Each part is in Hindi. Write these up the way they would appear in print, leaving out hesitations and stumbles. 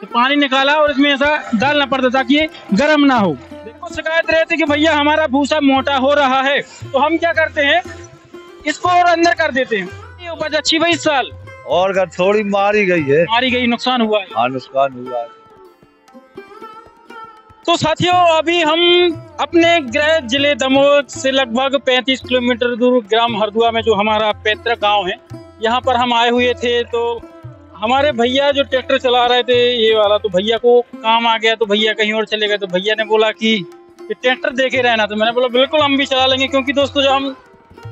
तो पानी निकाला और इसमें ऐसा डालना पड़ता ताकि ये गर्म ना हो। देखो शिकायत रहती कि भैया हमारा भूसा मोटा हो रहा है, तो हम क्या करते हैं, इसको और अंदर कर देते हैं। ये उपज अच्छी भाई इस साल और का थोड़ी मारी गई है, मारी गई, नुकसान हुआ है। हाँ नुकसान हुआ है। तो साथियों अभी हम अपने गृह जिले दमोह से लगभग 35 किलोमीटर दूर ग्राम हरदुआ में जो हमारा पैतृक गांव है, यहाँ पर हम आए हुए थे। तो हमारे भैया जो ट्रैक्टर चला रहे थे ये वाला, तो भैया को काम आ गया तो भैया कहीं और चले गए। तो भैया ने बोला कि ट्रैक्टर देखे रहना, तो मैंने बोला बिल्कुल हम भी चला लेंगे। क्योंकि दोस्तों जब हम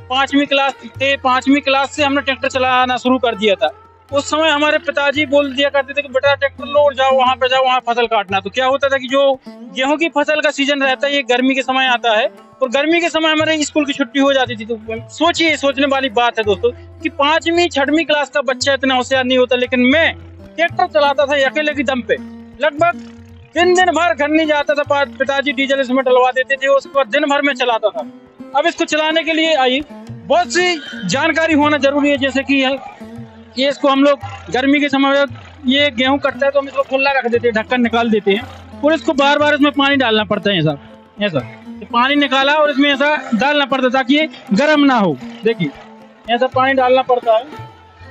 5वीं क्लास थे, 5वीं क्लास से हमने ट्रैक्टर चलाना शुरू कर दिया था। उस समय हमारे पिताजी बोल दिया करते थे कि बेटा ट्रैक्टर लो और जाओ वहाँ पे, जाओ वहाँ फसल काटना। तो क्या होता था कि जो गेहूं की फसल का सीजन रहता है ये गर्मी के समय आता है, और गर्मी के समय हमारे स्कूल की छुट्टी हो जाती थी। तो सोचिए, सोचने वाली बात है दोस्तों कि 5वीं 6वीं क्लास का बच्चा इतना होशियार नहीं होता, लेकिन मैं ट्रैक्टर चलाता था अकेले की दम पे। लगभग 3 दिन भर घर नहीं जाता था, पिताजी डीजल इसमें डलवा देते थे, उसके बाद दिन भर में चलाता था। अब इसको चलाने के लिए आई बहुत सी जानकारी होना जरूरी है। जैसे कि ये इसको हम लोग गर्मी के समय ये गेहूं कटता है तो हम इसको खुला रख देते हैं, ढक्कन निकाल देते हैं, और इसको बार बार इसमें पानी डालना पड़ता है। ऐसा तो पानी निकाला और इसमें ऐसा डालना पड़ता है ताकि ये गर्म ना हो। देखिए ऐसा पानी डालना पड़ता है,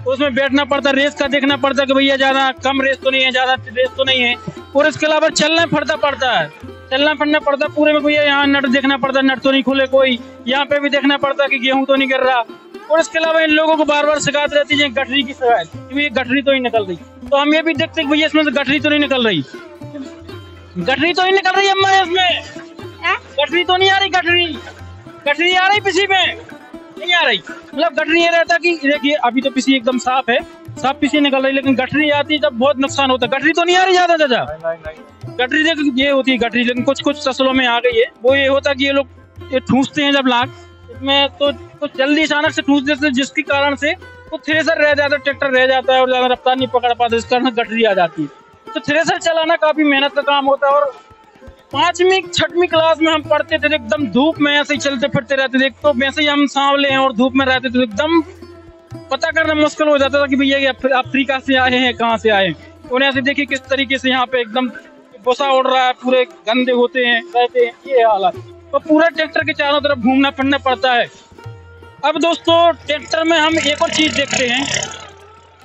तो उसमें बैठना पड़ता है, रेस का देखना पड़ता है कि भैया ज्यादा कम रेस तो नहीं है, ज्यादा रेस तो नहीं है। और इसके अलावा चलना पड़ता है, चलना फिरना पड़ता पूरे में। भैया यहाँ नट देखना पड़ता है, नट तो नहीं खुले कोई, यहाँ पे भी देखना पड़ता है कि गेहूं तो नहीं गिर रहा। और इसके अलावा इन लोगों को बार बार शिकायत रहती है गठरी की शिकायत कि ये गठरी तो नहीं निकल रही। तो हम ये भी देखते हैं कि भैया इसमें से गठरी तो नहीं निकल रही, गठरी तो नहीं निकल रही अम्मा, इसमें गठरी तो नहीं आ रही, गठरी आ रही पिसी में नहीं आ रही। मतलब गठरी ये रहता कि देखिए अभी तो पिसी एकदम साफ है, साफ पिसी निकल रही, लेकिन गठरी आती है जब बहुत नुकसान होता है। गठरी तो नहीं आ रही ज्यादा गठरी ये होती है गठरी, लेकिन कुछ कुछ फसलों में आ गई है। वो ये होता है कि ये लोग ये ठूसते हैं जब लाख इसमें, तो जल्दी अचानक से ठूस देते हैं, जिसके कारण से तो थ्रेसर रह जाता है, ट्रैक्टर रह जाता है और ज्यादा रफ्तार नहीं पकड़ पाता, इस कारण गठरी आ जाती है। तो थ्रेसर चलाना काफी मेहनत का काम होता है। और 5वीं 6वीं क्लास में हम पढ़ते थे, एकदम धूप में ऐसे ही चलते फिरते रहते थे। तो वैसे ही हम सांवले हैं और धूप में रहते थे, एकदम पता करना मुश्किल हो जाता था कि भैया अफ्रीका से आए हैं, कहाँ से आए हैं। उन्हें ऐसे देखिए किस तरीके से यहाँ पे एकदम भूसा उड़ रहा है, पूरे गंदे होते हैं, रहते हैं, ये हालत। तो पूरा ट्रैक्टर के चारों तरफ घूमना फिरना पड़ता है। अब दोस्तों ट्रैक्टर में हम एक और चीज देखते हैं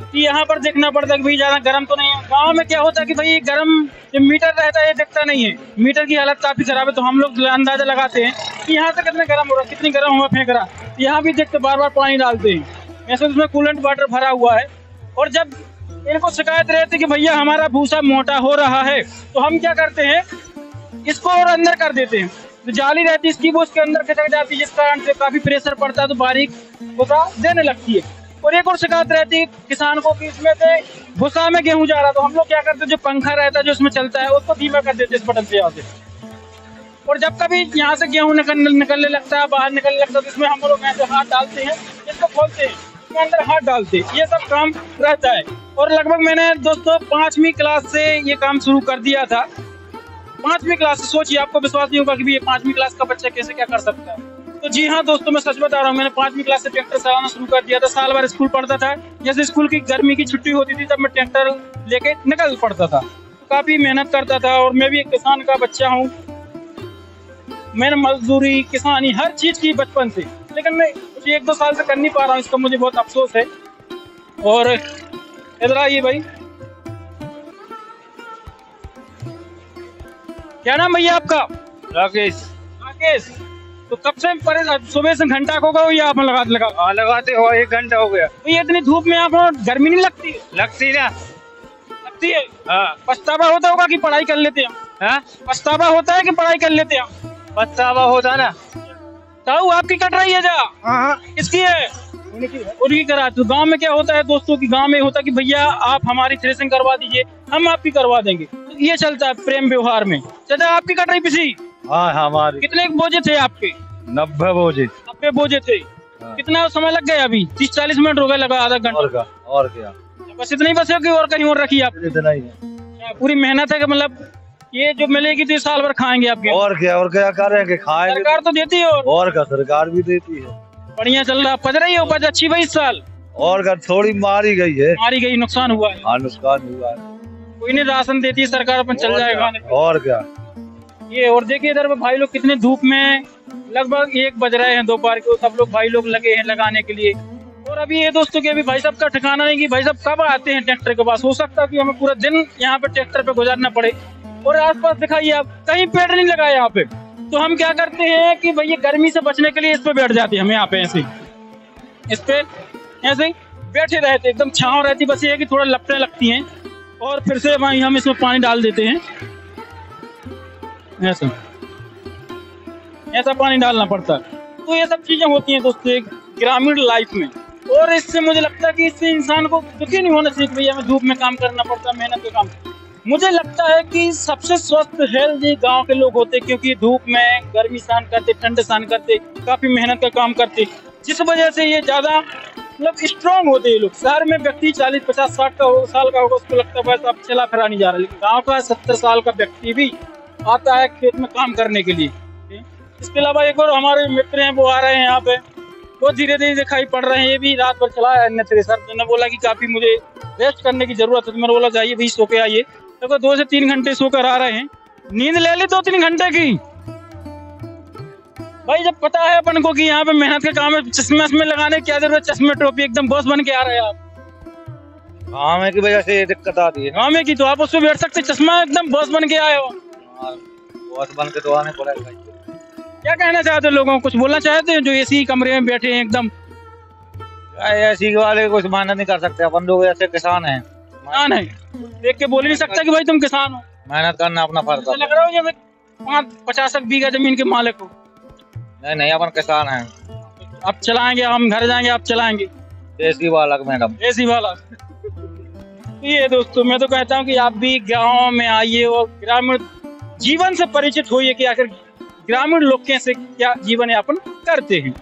कि यहाँ पर देखना पड़ता है कि भाई ज्यादा गर्म तो नहीं है। गाँव में क्या होता है कि भाई गर्म जो मीटर रहता है ये दिखता नहीं है, मीटर की हालत काफी खराब है। तो हम लोग अंदाजा लगाते हैं कि यहाँ से कितना गर्म हो रहा है, कितनी गर्म हुआ फेंक रहा। यहाँ भी देखते बार बार पानी डालते हैं, ऐसे उसमें कूलेंट वाटर भरा हुआ है। और जब इनको शिकायत रहती है कि भैया हमारा भूसा मोटा हो रहा है, तो हम क्या करते हैं, इसको और अंदर कर देते हैं। तो जाली रहती है इसकी, वो उसके अंदर खिसक जाती है, जिस कारण से काफी प्रेशर पड़ता है तो बारीक भूसा देने लगती है। और एक और शिकायत रहती है किसान को कि इसमें से भूसा में गेहूं जा रहा है, तो हम लोग क्या करते हैं, जो पंखा रहता है जो इसमें चलता है उसको धीमा कर देते हैं इस बटन से यहाँ से। और जब कभी यहाँ से गेहूं निकलने लगता है, बाहर निकलने लगता है, तो इसमें हम लोग ऐसे हाथ डालते हैं, इसको खोलते हैं, इसके अंदर हाथ डालते हैं, ये सब काम रहता है। और लगभग मैंने दोस्तों 5वीं क्लास से ये काम शुरू कर दिया था। 5वीं क्लास से, सोचिए आपको विश्वास नहीं होगा कि ये 5वीं क्लास का बच्चा कैसे क्या कर सकता है। तो जी हाँ दोस्तों, मैं सच बता रहा हूँ, मैंने 5वीं क्लास से ट्रैक्टर चलाना शुरू कर दिया था। साल भर स्कूल पढ़ता था, जैसे स्कूल की गर्मी की छुट्टी होती थी तब मैं ट्रैक्टर लेके निकल पड़ता था। तो काफी मेहनत करता था, और मैं भी एक किसान का बच्चा हूँ। मैंने मजदूरी, किसानी, हर चीज की बचपन से, लेकिन मैं 1-2 साल से कर नहीं पा रहा हूँ, इसका मुझे बहुत अफसोस है। और इधर आइए भाई, क्या नाम भैया आपका? राकेश। राकेश, तो कब से सुबह से घंटा को गए या आप लगाते हो 1 घंटा हो गया। तो ये इतनी धूप में आप गर्मी नहीं लगती? लगती ना, लगती है। हाँ। पछतावा होता होगा कि पढ़ाई कर लेते हैं? हाँ? पछतावा होता है कि पढ़ाई कर लेते हैं? पछतावा होता ना। ताऊ आपकी कट रही है जा? हाँ। किसकी है? उनकी करा। तो गांव में क्या होता है दोस्तों कि गांव में होता है कि भैया आप हमारी थ्रेसिंग करवा दीजिए, हम आपकी करवा देंगे। तो ये चलता है प्रेम व्यवहार में। चाचा आपकी कट रही पिसी? हाँ हमारी। कितने बोझे थे आपके? 90 बोझे। 90 बोझे थे। हाँ। कितना समय लग गया? अभी 30-40 मिनट हो गए, लगा आधा घंटा। और क्या बस इतना ही बचे कि और कहीं और रखी आप? इतना ही है। पूरी मेहनत है कि मतलब ये जो मिलेगी तो साल भर खाएंगे आपके? और क्या करेंगे, खाएंगे। सरकार तो देती है, और क्या सरकार भी देती है। बढ़िया चल रहा, पच रही है उपज अच्छी भाई इस साल? और क्या थोड़ी मारी गई है, मारी गई, नुकसान हुआ है। हाँ नुकसान हुआ है। कोई नहीं, राशन देती है सरकार, अपन चल जाएगा। और क्या। ये और देखिए इधर भाई लोग कितने धूप में, लगभग 1 बज रहे हैं दोपहर को, सब लोग भाई लोग लगे हैं लगाने के लिए। और अभी ये दोस्तों के अभी भाई साहब का ठिकाना नहीं कि भाई साहब कब आते हैं ट्रैक्टर के पास। हो सकता है कि हमें पूरा दिन यहाँ पे ट्रैक्टर पे गुजारना पड़े। और आसपास दिखाइए आप, कहीं पेड़ नहीं लगा है यहाँ पे। तो हम क्या करते हैं कि भैया गर्मी से बचने के लिए इस पे बैठ जाते हैं। हम यहाँ पे ऐसे इस पे ऐसे ही बैठे रहते, एकदम छांव रहती, बस ये है कि थोड़ा लपटें लगती हैं और फिर से हम इसमें पानी डाल देते हैं। ऐसा ऐसा पानी डालना पड़ता है। तो ये सब चीजें होती हैं दोस्तों एक ग्रामीण लाइफ में। और इससे मुझे लगता है कि इससे इंसान को दुखी नहीं होना चाहिए। भैया हमें धूप में काम करना पड़ता है, मेहनत का काम। मुझे लगता है कि सबसे स्वस्थ हेल्दी गांव के लोग होते, क्योंकि धूप में गर्मी सहन करते, ठंड सहन करते, काफी मेहनत का काम करते, जिस वजह से ये ज्यादा मतलब स्ट्रांग होते हैं लोग। शहर में व्यक्ति 40, 50, 60 साल का होगा, उसको लगता है बस अब चला फिरा नहीं जा रहा। लेकिन गाँव का 70 साल का व्यक्ति भी आता है खेत में काम करने के लिए। इसके अलावा एक और हमारे मित्र हैं, वो आ रहे हैं यहाँ पे, वो धीरे धीरे दिखाई पड़ रहे हैं। ये भी रात भर चला है थ्रेसर। मैंने बोला कि काफी मुझे रेस्ट करने की जरूरत है, तो मैंने बोला जाइए भाई सो के आइए। तो 2 से 3 घंटे सोकर आ रहे हैं, नींद ले ली 2-3 घंटे की। भाई जब पता है अपन को कि यहाँ पे मेहनत का काम है, चश्मे लगाने की क्या जरूरत, चश्मे टोपी एकदम बॉस बन के आ रहे हैं आप। काम की वजह से ये दिक्कत आती है। काम की तो आप उसमें बैठ सकते, चश्मा एकदम बॉस बन के आए हो। बॉस बन के तो आने पड़ेगा। क्या कहना चाहते हो लोगों को, कुछ बोलना चाहते हैं जो एसी कमरे में बैठे हैं एकदम? ऐसी वाले कुछ मेहनत नहीं कर सकते अपन लोग, ऐसे किसान हैं। किसान है, देख के बोल ही नहीं सकता कि भाई तुम किसान हो। मेहनत करना अपना फर्ज है। लग रहा हो जब 50 बीघा जमीन के मालिक हो। नहीं अपन किसान हैं। अब चलाएंगे, हम घर जाएंगे, आप चलाएंगे। एसी वाला मैडम, एसी वाला। तो ये दोस्तों मैं तो कहता हूँ कि आप भी गाँव में आइए और ग्रामीण जीवन से परिचित होइए कि आखिर ग्रामीण लोग कैसे क्या जीवन यापन करते हैं।